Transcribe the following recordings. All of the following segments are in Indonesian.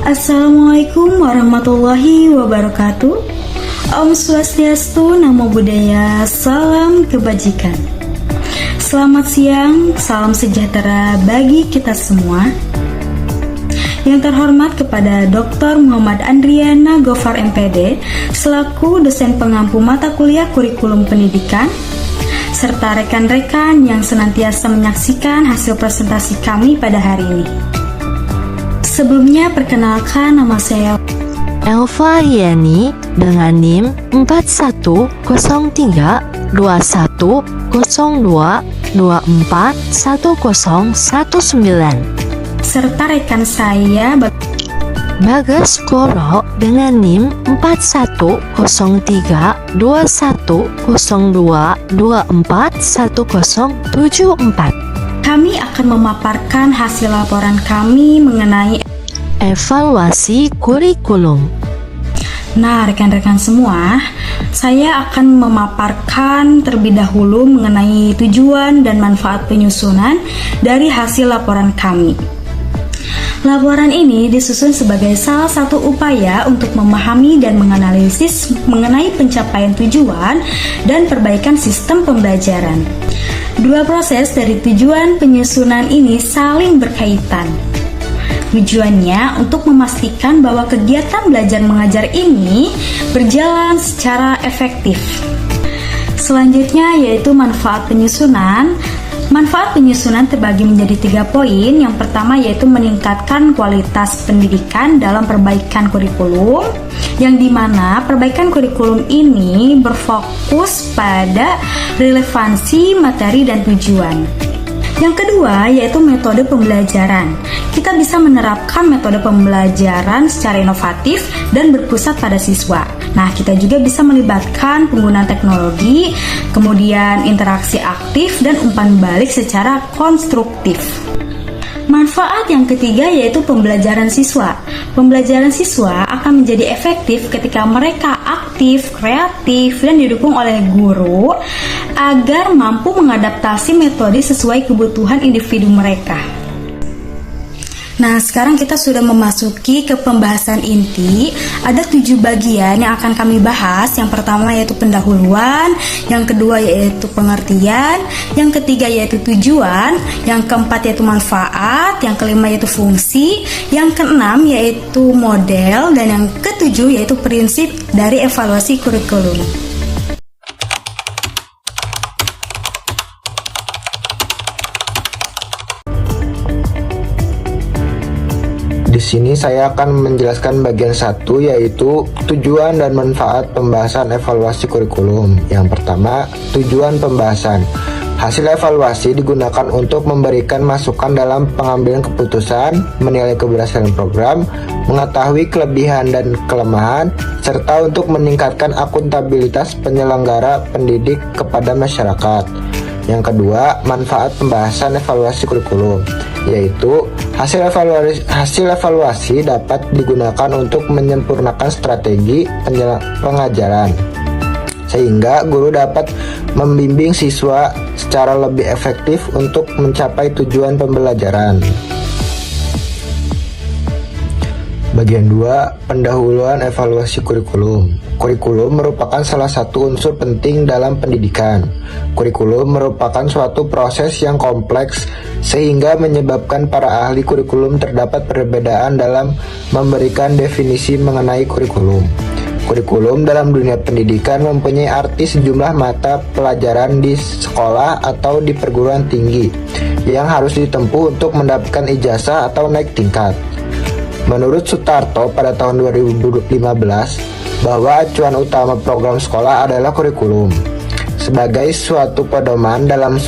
Assalamualaikum warahmatullahi wabarakatuh. Om Swastiastu, Namo Buddhaya, salam kebajikan. Selamat siang, salam sejahtera bagi kita semua. Yang terhormat kepada Dr. Muhammad Andriana Gofar MPD selaku dosen pengampu mata kuliah kurikulum pendidikan, serta rekan-rekan yang senantiasa menyaksikan hasil presentasi kami pada hari ini. Sebelumnya perkenalkan, nama saya Elva Yani dengan NIM 41032102241019, serta rekan saya Bagas Koro dengan NIM 41032102241074. Kami akan memaparkan hasil laporan kami mengenai evaluasi kurikulum. Nah, rekan-rekan semua, saya akan memaparkan terlebih dahulu mengenai tujuan dan manfaat penyusunan dari hasil laporan kami. Laporan ini disusun sebagai salah satu upaya untuk memahami dan menganalisis mengenai pencapaian tujuan dan perbaikan sistem pembelajaran. Dua proses dari tujuan penyusunan ini saling berkaitan. Tujuannya untuk memastikan bahwa kegiatan belajar mengajar ini berjalan secara efektif. Selanjutnya yaitu manfaat penyusunan. Manfaat penyusunan terbagi menjadi 3 poin. Yang pertama yaitu meningkatkan kualitas pendidikan dalam perbaikan kurikulum, yang dimana perbaikan kurikulum ini berfokus pada relevansi materi dan tujuan. Yang kedua yaitu metode pembelajaran. Kita bisa menerapkan metode pembelajaran secara inovatif dan berpusat pada siswa. Nah, kita juga bisa melibatkan penggunaan teknologi, kemudian interaksi aktif dan umpan balik secara konstruktif. Manfaat yang ketiga yaitu pembelajaran siswa. Pembelajaran siswa akan menjadi efektif ketika mereka aktif, kreatif, dan didukung oleh guru agar mampu mengadaptasi metode sesuai kebutuhan individu mereka. Nah, sekarang kita sudah memasuki ke pembahasan inti. Ada 7 bagian yang akan kami bahas. Yang pertama yaitu pendahuluan, yang kedua yaitu pengertian, yang ketiga yaitu tujuan, yang keempat yaitu manfaat, yang kelima yaitu fungsi, yang keenam yaitu model, dan yang ketujuh yaitu prinsip dari evaluasi kurikulum. Di sini saya akan menjelaskan bagian 1 yaitu tujuan dan manfaat pembahasan evaluasi kurikulum. Yang pertama, tujuan pembahasan. Hasil evaluasi digunakan untuk memberikan masukan dalam pengambilan keputusan, menilai keberhasilan program, mengetahui kelebihan dan kelemahan, serta untuk meningkatkan akuntabilitas penyelenggara pendidik kepada masyarakat. Yang kedua, manfaat pembahasan evaluasi kurikulum, yaitu hasil evaluasi dapat digunakan untuk menyempurnakan strategi pengajaran, sehingga guru dapat membimbing siswa secara lebih efektif untuk mencapai tujuan pembelajaran. Bagian 2, pendahuluan evaluasi kurikulum. Kurikulum merupakan salah satu unsur penting dalam pendidikan. Kurikulum merupakan suatu proses yang kompleks sehingga menyebabkan para ahli kurikulum terdapat perbedaan dalam memberikan definisi mengenai kurikulum. Kurikulum dalam dunia pendidikan mempunyai arti sejumlah mata pelajaran di sekolah atau di perguruan tinggi yang harus ditempuh untuk mendapatkan ijazah atau naik tingkat. Menurut Sutarto pada tahun 2015, bahwa acuan utama program sekolah adalah kurikulum. Sebagai suatu pedoman dalam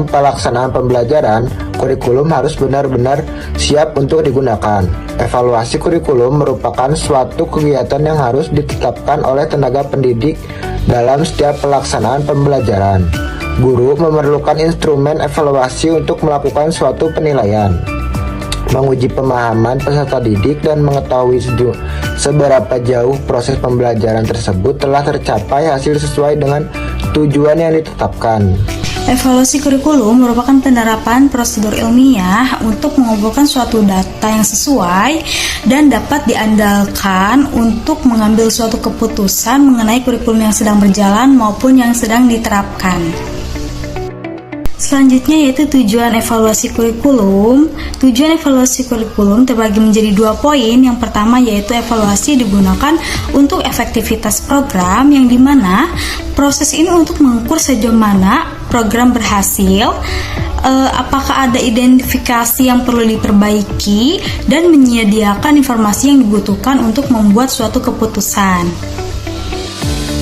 pelaksanaan pembelajaran, kurikulum harus benar-benar siap untuk digunakan. Evaluasi kurikulum merupakan suatu kegiatan yang harus ditetapkan oleh tenaga pendidik dalam setiap pelaksanaan pembelajaran. Guru memerlukan instrumen evaluasi untuk melakukan suatu penilaian, menguji pemahaman peserta didik, dan mengetahui seberapa jauh proses pembelajaran tersebut telah tercapai hasil sesuai dengan tujuan yang ditetapkan. Evaluasi kurikulum merupakan penerapan prosedur ilmiah untuk mengumpulkan suatu data yang sesuai dan dapat diandalkan untuk mengambil suatu keputusan mengenai kurikulum yang sedang berjalan maupun yang sedang diterapkan. Selanjutnya yaitu tujuan evaluasi kurikulum. Tujuan evaluasi kurikulum terbagi menjadi 2 poin. Yang pertama yaitu evaluasi digunakan untuk efektivitas program, yang dimana proses ini untuk mengukur sejauh mana program berhasil, apakah ada identifikasi yang perlu diperbaiki, dan menyediakan informasi yang dibutuhkan untuk membuat suatu keputusan.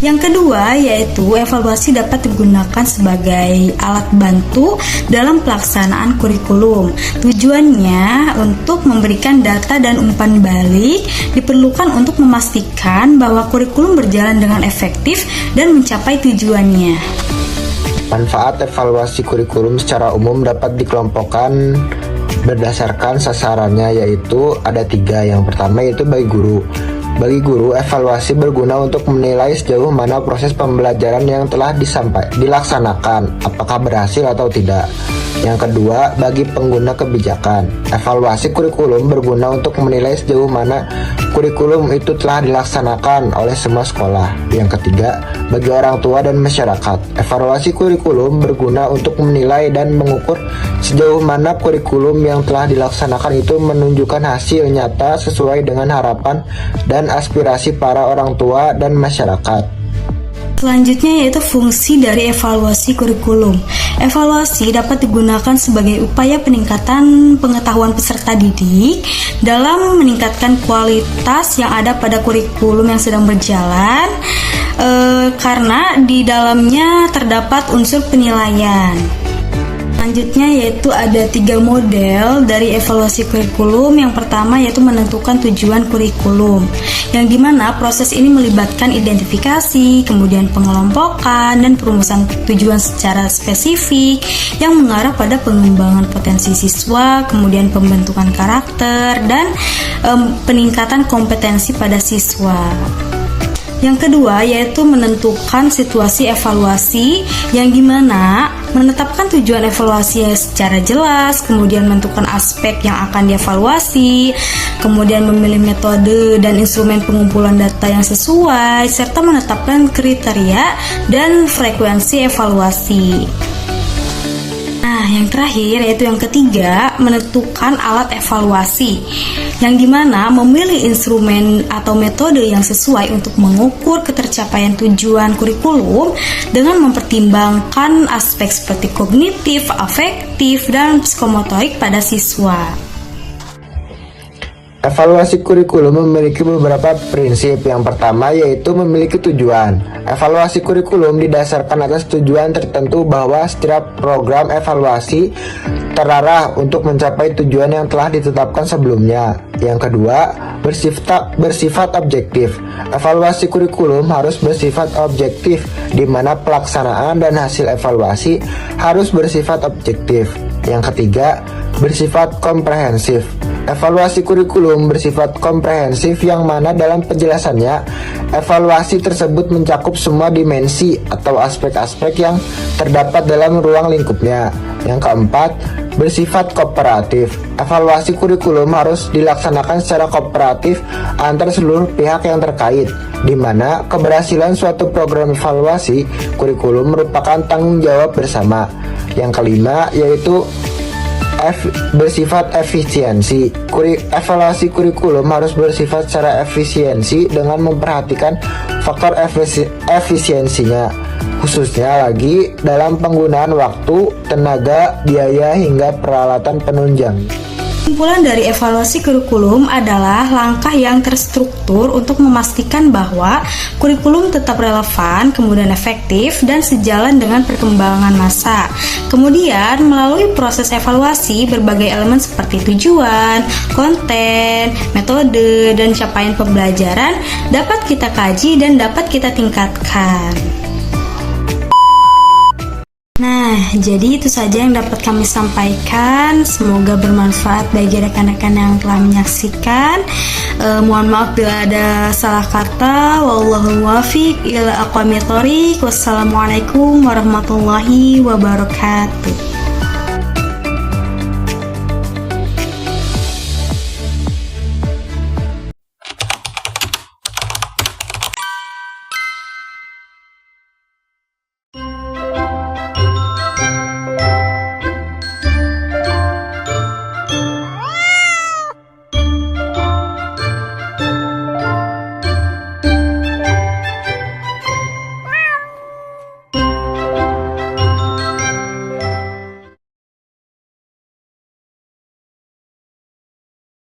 Yang kedua yaitu evaluasi dapat digunakan sebagai alat bantu dalam pelaksanaan kurikulum. Tujuannya untuk memberikan data dan umpan balik diperlukan untuk memastikan bahwa kurikulum berjalan dengan efektif dan mencapai tujuannya. Manfaat evaluasi kurikulum secara umum dapat dikelompokkan berdasarkan sasarannya, yaitu ada 3. Yang pertama yaitu bagi guru. Bagi guru, evaluasi berguna untuk menilai sejauh mana proses pembelajaran yang telah dilaksanakan, apakah berhasil atau tidak. Yang kedua, bagi pengguna kebijakan, evaluasi kurikulum berguna untuk menilai sejauh mana kurikulum itu telah dilaksanakan oleh semua sekolah. Yang ketiga, bagi orang tua dan masyarakat, evaluasi kurikulum berguna untuk menilai dan mengukur sejauh mana kurikulum yang telah dilaksanakan itu menunjukkan hasil nyata sesuai dengan harapan dan aspirasi para orang tua dan masyarakat. Selanjutnya yaitu fungsi dari evaluasi kurikulum. Evaluasi dapat digunakan sebagai upaya peningkatan pengetahuan peserta didik dalam meningkatkan kualitas yang ada pada kurikulum yang sedang berjalan, karena di dalamnya terdapat unsur penilaian. Selanjutnya yaitu ada 3 model dari evaluasi kurikulum. Yang pertama yaitu menentukan tujuan kurikulum, yang dimana proses ini melibatkan identifikasi, kemudian pengelompokan, dan perumusan tujuan secara spesifik yang mengarah pada pengembangan potensi siswa, kemudian pembentukan karakter, dan peningkatan kompetensi pada siswa. Yang kedua yaitu menentukan situasi evaluasi, yang dimana menetapkan tujuan evaluasi secara jelas, kemudian menentukan aspek yang akan dievaluasi, kemudian memilih metode dan instrumen pengumpulan data yang sesuai, serta menetapkan kriteria dan frekuensi evaluasi. Nah, yang terakhir yaitu yang ketiga, menentukan alat evaluasi, yang dimana memilih instrumen atau metode yang sesuai untuk mengukur ketercapaian tujuan kurikulum dengan mempertimbangkan aspek seperti kognitif, afektif, dan psikomotorik pada siswa. Evaluasi kurikulum memiliki beberapa prinsip. Yang pertama yaitu memiliki tujuan. Evaluasi kurikulum didasarkan atas tujuan tertentu bahwa setiap program evaluasi terarah untuk mencapai tujuan yang telah ditetapkan sebelumnya. Yang kedua, bersifat objektif. Evaluasi kurikulum harus bersifat objektif, di mana pelaksanaan dan hasil evaluasi harus bersifat objektif. Yang ketiga, bersifat komprehensif. Evaluasi kurikulum bersifat komprehensif, yang mana dalam penjelasannya evaluasi tersebut mencakup semua dimensi atau aspek-aspek yang terdapat dalam ruang lingkupnya. Yang keempat, bersifat kooperatif. Evaluasi kurikulum harus dilaksanakan secara kooperatif antar seluruh pihak yang terkait, di mana keberhasilan suatu program evaluasi kurikulum merupakan tanggung jawab bersama. Yang kelima yaitu bersifat efisiensi. Evaluasi kurikulum harus bersifat secara efisiensi dengan memperhatikan faktor efisiensinya, khususnya lagi dalam penggunaan waktu, tenaga, biaya, hingga peralatan penunjang. Kesimpulan dari evaluasi kurikulum adalah langkah yang terstruktur untuk memastikan bahwa kurikulum tetap relevan, kemudian efektif, dan sejalan dengan perkembangan masa. Kemudian, melalui proses evaluasi, berbagai elemen seperti tujuan, konten, metode, dan capaian pembelajaran dapat kita kaji dan dapat kita tingkatkan. Nah, jadi itu saja yang dapat kami sampaikan. Semoga bermanfaat bagi rekan-rekan yang telah menyaksikan. Mohon maaf bila ada salah kata. Wallahu muwaffiq ila aqwamit thoriq. Wassalamualaikum warahmatullahi wabarakatuh.